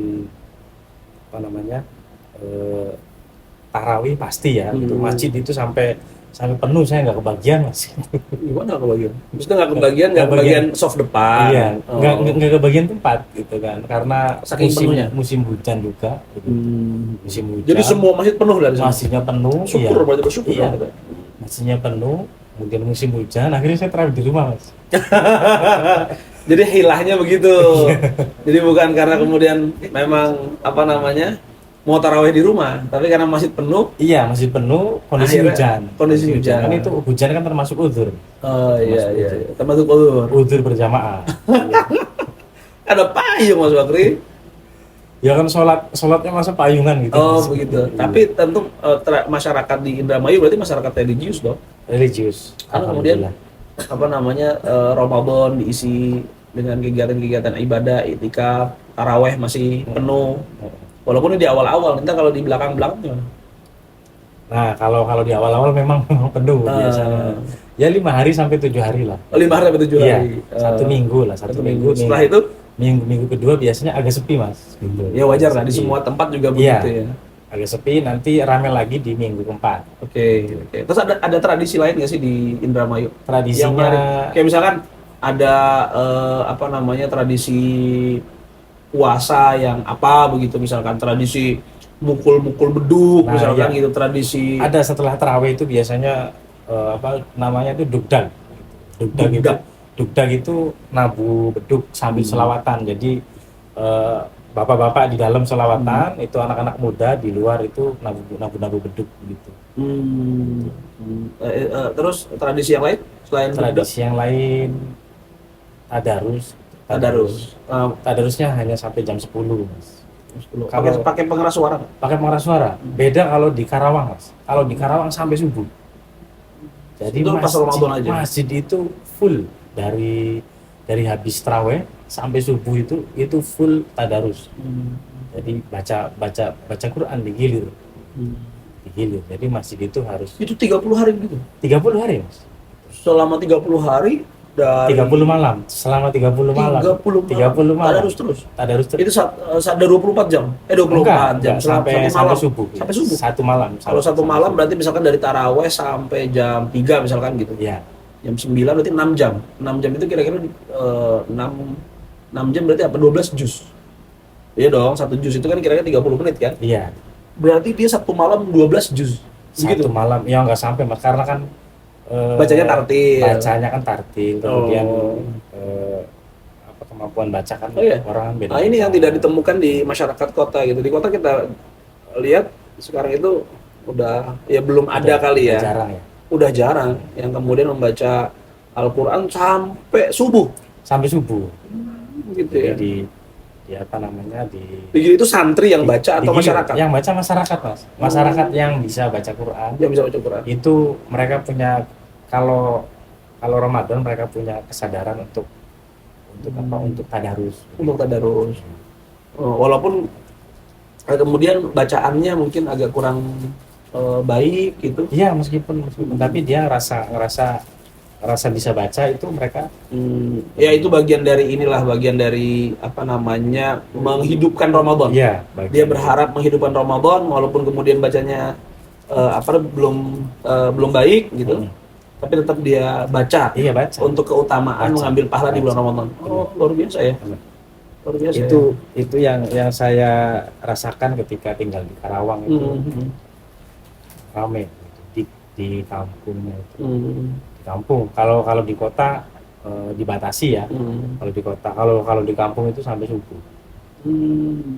apa namanya tarawih pasti ya, itu masjid itu sampai penuh, saya nggak kebagian mas. Gimana nggak kebagian? Maksudnya nggak kebagian soft depan? Iya, nggak kebagian tempat gitu kan, karena saking penuhnya. musim hujan juga. Gitu. Musim hujan. Jadi semua masjid penuh dari sana? Masjidnya penuh. Syukur, iya. berarti bersyukur. Iya. Masjidnya penuh, kemudian musim hujan, akhirnya saya tarawih di rumah mas. Jadi hilahnya begitu. Jadi bukan karena kemudian memang apa namanya mau tarawih di rumah, tapi karena masjid penuh. Iya, masjid penuh, kondisi hujan. Kondisi hujan. Kan itu hujan kan termasuk uzur. Oh iya. Termasuk uzur. Uzur berjamaah. Ada payung Mas Bakri. Ya kan sholatnya masa payungan gitu. Oh mas. begitu. Tapi tentu masyarakat di Indramayu berarti masyarakat religius dong. Religius. Karena kemudian apa namanya Ramadan diisi dengan kegiatan-kegiatan ibadah, iktikaf, taraweh masih penuh. Walaupun ini di awal-awal, nanti kalau di belakang-belakang gimana? Nah, kalau di awal-awal memang penuh biasanya. Ya 5 hari sampai 7 hari lah. Oh, 5 hari sampai 7 Iya, hari. satu minggu lah, satu minggu. Setelah itu minggu kedua biasanya agak sepi mas. Gitu. ya wajar lah, di semua tempat juga begitu ya. Agak sepi, nanti rame lagi di minggu keempat. Oke. Terus ada tradisi lain nggak sih di Indramayu? Tradisinya kayak misalkan ada apa namanya tradisi puasa yang apa begitu, misalkan tradisi mukul-mukul beduk, misalkan gitu, tradisi. Ada setelah tarawih itu biasanya apa namanya itu dugdag. Dugdag itu nabu beduk sambil selawatan. Jadi bapak-bapak di dalam selawatan, itu anak-anak muda di luar itu nabu beduk gitu. Terus tradisi yang lain selain tradisi yang lain tadarus. Tadarusnya hanya sampai jam 10 mas. Pakai pengeras suara? Pakai pengeras suara. Beda kalau di Karawang mas. Kalau di Karawang sampai subuh. Jadi itu masjid itu full dari habis tarawih sampai subuh itu full tadarus. Jadi baca Quran digilir. Jadi masjid itu harus. Itu 30 hari gitu. 30 hari mas. Selama 30 hari dari 30 malam. Selama 30 malam. 30 malam. Tadarus terus. Itu ada 24 jam. 24 jam sampai subuh. Sampai subuh. Satu malam. Kalau satu malam berarti misalkan dari taraweh sampai jam 3 misalkan gitu. Iya. Jam 9 berarti 6 jam. 6 jam itu kira-kira 6 jam berarti apa? 12 juz. Iya dong, 1 juz itu kan kira-kira 30 menit kan? Iya. Berarti dia satu malam 12 juz. Satu malam, ya nggak sampai mas, karena kan bacanya kan tartil, kemudian apa kemampuan baca kan orang beda. Nah ini yang tidak ditemukan di masyarakat kota gitu. Di kota kita lihat sekarang itu udah belum ada kali ya. Jarang ya. Udah jarang yang kemudian membaca Al-Quran sampai subuh. Gitu ya. Di apa namanya di itu santri yang baca atau masyarakat? Yang baca masyarakat mas. Masyarakat yang bisa baca Quran. Yang bisa baca Quran. Itu mereka punya kalau Ramadan mereka punya kesadaran untuk apa? Untuk tadarus. Untuk tadarus. Walaupun kemudian bacaannya mungkin agak kurang baik gitu. Iya meskipun tapi dia ngerasa bisa baca itu mereka. Ya itu bagian dari apa namanya menghidupkan Ramadan. Iya. Dia berharap menghidupkan Ramadan walaupun kemudian bacanya belum baik gitu. Tapi tetap dia baca. Iya baca. Untuk keutamaan mengambil pahala di bulan Ramadan. Oh luar biasa ya. Luar biasa Itu yang saya rasakan ketika tinggal di Karawang ya. itu ramai di kampungnya itu. Di kampung kalau di kota dibatasi ya. Kalau di kota kalau di kampung itu sampai subuh.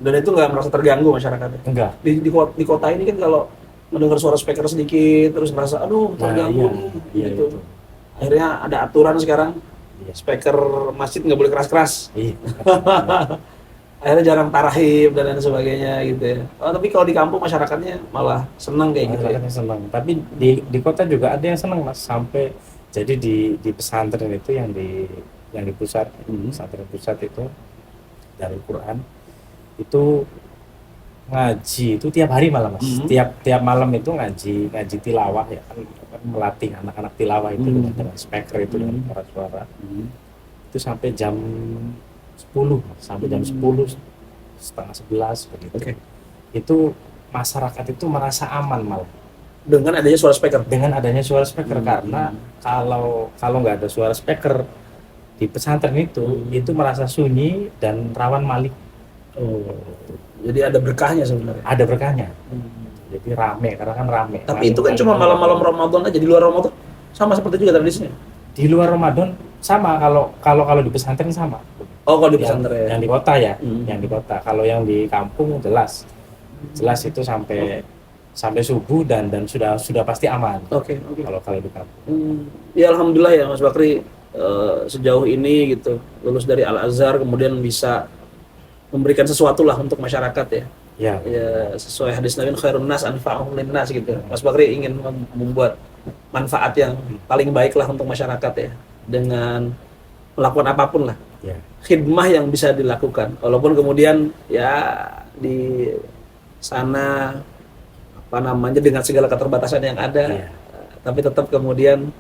Dan itu nggak merasa terganggu masyarakatnya? Enggak. Di kota ini kan kalau mendengar suara speaker sedikit terus merasa aduh terganggu iya, gitu. itu. Akhirnya ada aturan sekarang, Iya. speaker masjid nggak boleh keras-keras. Iya. Akhirnya jarang tarahib dan lain sebagainya gitu ya. Oh, tapi kalau di kampung masyarakatnya malah senang kayak gitu ya. Masyarakatnya senang. Tapi di kota juga ada yang senang Mas, sampai jadi di pesantren itu yang di pusat, pesantren pusat itu Darul Quran itu ngaji itu tiap hari malam Mas. Tiap malam itu ngaji tilawah ya kan melatih anak-anak tilawah itu dengan speaker itu dengan suara-suara. Itu sampai jam 10 sampai jam 10 setengah 11 begitu. Oke. Itu masyarakat itu merasa aman malah Dengan adanya suara speaker. dengan adanya suara speaker karena kalau nggak ada suara speaker di pesantren itu merasa sunyi dan rawan maling. Oh, jadi ada berkahnya sebenarnya. Ada berkahnya. Jadi rame karena kan rame. Tapi itu kan cuma malam-malam Ramadan aja, di luar Ramadan sama seperti juga tradisinya. Di luar Ramadan sama kalau di pesantren sama. Oh, kalau di Yang pesantren. yang di kota ya, yang di kota. Kalau yang di kampung jelas itu sampai subuh dan sudah pasti aman. Oke. Kalau di kampung. Ya alhamdulillah ya Mas Bakri, sejauh ini gitu lulus dari Al Azhar kemudian bisa memberikan sesuatu lah untuk masyarakat ya. Ya. Ya sesuai hadis Nabi khairun nas anfa'uhum linnas gitu. Mas Bakri ingin membuat manfaat yang paling baik lah untuk masyarakat ya dengan melakukan apapun lah. Ya. Khidmah yang bisa dilakukan walaupun kemudian ya di sana dengan segala keterbatasan yang ada tapi tetap kemudian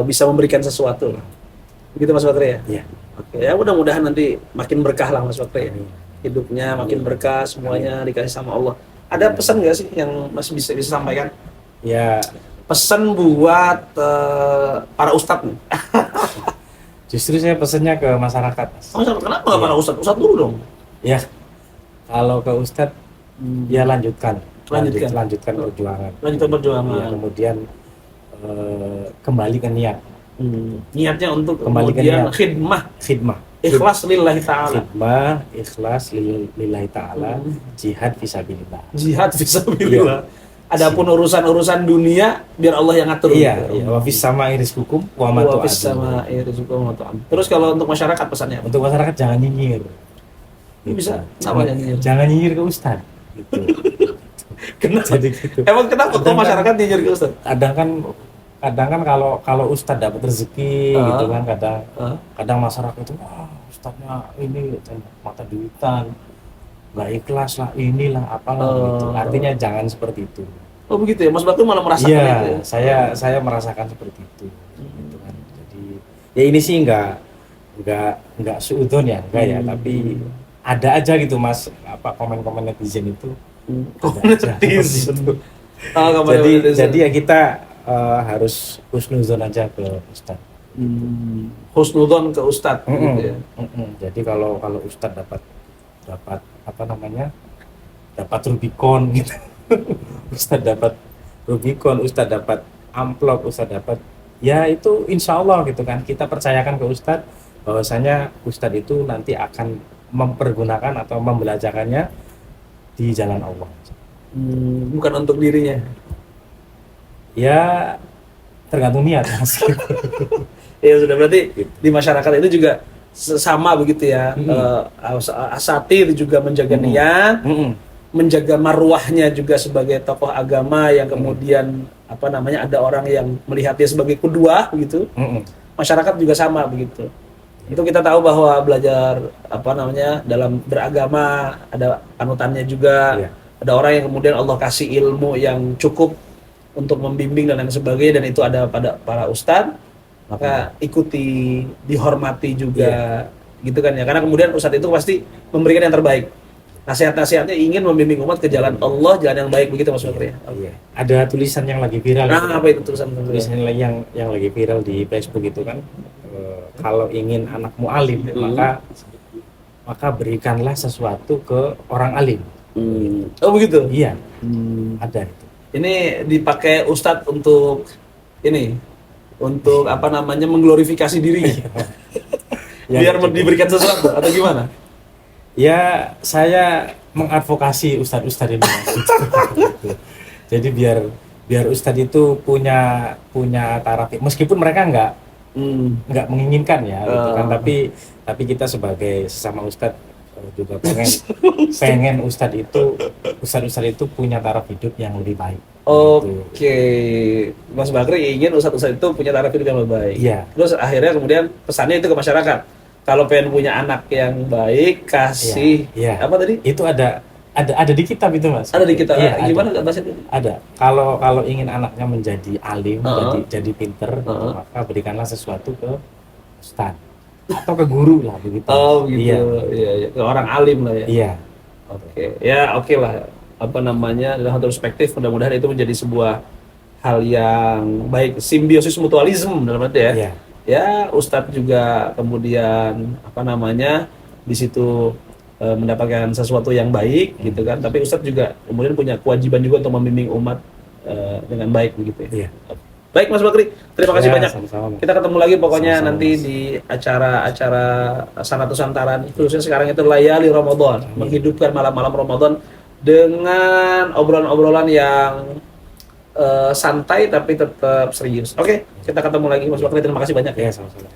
bisa memberikan sesuatu lah. Begitu Mas Bakri ya? Iya. Oke, ya mudah-mudahan nanti makin berkah lah Mas Bakri ya. Hidupnya makin berkah, semuanya dikasih sama Allah. Ada pesan nggak sih yang Mas bisa sampaikan? Ya, Pesan buat para ustadz nih. justru saya pesannya ke masyarakat. Kenapa nggak para ustadz? Ustadz dulu dong. Ya, kalau ke Ustadz, ya lanjutkan perjuangan. Lanjutkan perjuangan. Ya, kemudian kembali ke niat. Niatnya untuk Kembali ke kemudian niat. khidmah. Ikhlas lillahi ta'ala. Khidmah, ikhlas lillahi ta'ala, jihad fisabilillah. Jihad fisabilillah. Adapun urusan-urusan dunia biar Allah yang ngatur. Iya, wa fis sama'i rizqukum wa ma Wa fis tu'adun. sama'i rizqukum wa tu'adun. Terus kalau untuk masyarakat pesannya apa? Untuk masyarakat jangan nyinyir. Ini bisa sama yang nyinyir. Jangan nyinyir ke Ustadz. Gitu. Kenapa? Jadi gitu. Emang kenapa kok masyarakat nyinyir ke Ustadz? Kadang kan kalau Ustadz dapat rezeki gitu kan kadang masyarakat itu wah Ustadznya ini mata duitan nggak ikhlas lah inilah apalah gitu. Artinya jangan seperti itu. Oh begitu ya, Mas Batu malah merasakan itu ya? Saya merasakan seperti itu gitu kan. Jadi ya ini sih nggak suudzon ya enggak ya tapi ada aja gitu Mas komen-komen netizen itu ada aja. Jadi ya kita harus husnuzon aja ke Ustadz. Husnuzon ke Ustadz gitu ya. Jadi kalau Ustadz dapat dapat Rubicon gitu. Ustadz dapat Rubicon, Ustadz dapat amplop, Ustadz dapat ya itu insya Allah gitu kan kita percayakan ke Ustadz bahwasanya Ustadz itu nanti akan mempergunakan atau membelajarkannya di jalan Allah. Bukan untuk dirinya. Ya tergantung niat Mas. Ya sudah berarti di masyarakat itu juga sama begitu ya. Asatid juga menjaga niat, menjaga marwahnya juga sebagai tokoh agama yang kemudian ada orang yang melihatnya sebagai qudwah gitu. Masyarakat juga sama begitu. Itu kita tahu bahwa belajar dalam beragama ada panutannya juga. Ada orang yang kemudian Allah kasih ilmu yang cukup untuk membimbing dan lain sebagainya dan itu ada pada para ustadz, maka ikuti, dihormati juga gitu kan ya, karena kemudian ustadz itu pasti memberikan yang terbaik, nasihat-nasihatnya ingin membimbing umat ke jalan Allah, jalan yang baik begitu Mas Bakri. Ada tulisan yang lagi viral. Apa itu tulisan yang lagi viral di Facebook itu kan kalau ingin anakmu alim maka maka berikanlah sesuatu ke orang alim. Oh begitu. Iya, Hmm. ada itu. Ini dipakai Ustadz untuk ini, untuk apa namanya mengglorifikasi diri, Ya, biar gitu. diberikan sesuatu atau gimana? Ya, saya mengadvokasi ustadz-ustadz ini. Gitu. Jadi biar ustadz itu punya taraf, meskipun mereka nggak menginginkan ya, gitu kan. Tapi kita sebagai sesama ustadz juga pengen ustadz itu punya taraf hidup yang lebih baik. Gitu. Oke, Mas Bakri ingin ustadz-ustadz itu punya taraf hidup yang lebih baik. Iya. Terus akhirnya kemudian pesannya itu ke masyarakat. Kalau pengen punya anak yang baik, kasih Iya. apa tadi? Itu ada di kitab itu, Mas. Ada di kita. Iya, Gimana ada. nggak bahasa itu? Ada. Kalau ingin anaknya menjadi alim, jadi pinter, maka berikanlah sesuatu ke ustaz atau ke guru lah begitu. Oh gitu. Iya. Iya. Ke orang alim lah ya. Iya. Oke. Ya oke lah. Apa namanya, dalam satu perspektif mudah-mudahan itu menjadi sebuah hal yang baik, simbiosis mutualisme dalam arti ya. Iya. Ya Ustadz juga kemudian apa namanya di situ mendapatkan sesuatu yang baik gitu kan, tapi Ustadz juga kemudian punya kewajiban juga untuk membimbing umat dengan baik begitu ya. Iya. Baik Mas Bakri, terima kasih Ya, banyak. sama-sama, Mas. Kita ketemu lagi pokoknya Sama-sama, nanti Mas. di acara-acara Sanat Nusantara, khususnya sekarang itu Layali Ramadan, menghidupkan malam-malam Ramadan dengan obrolan-obrolan yang santai tapi tetap serius. Oke, kita ketemu lagi Mas Bakri, terima kasih banyak ya. Ya, sama-sama.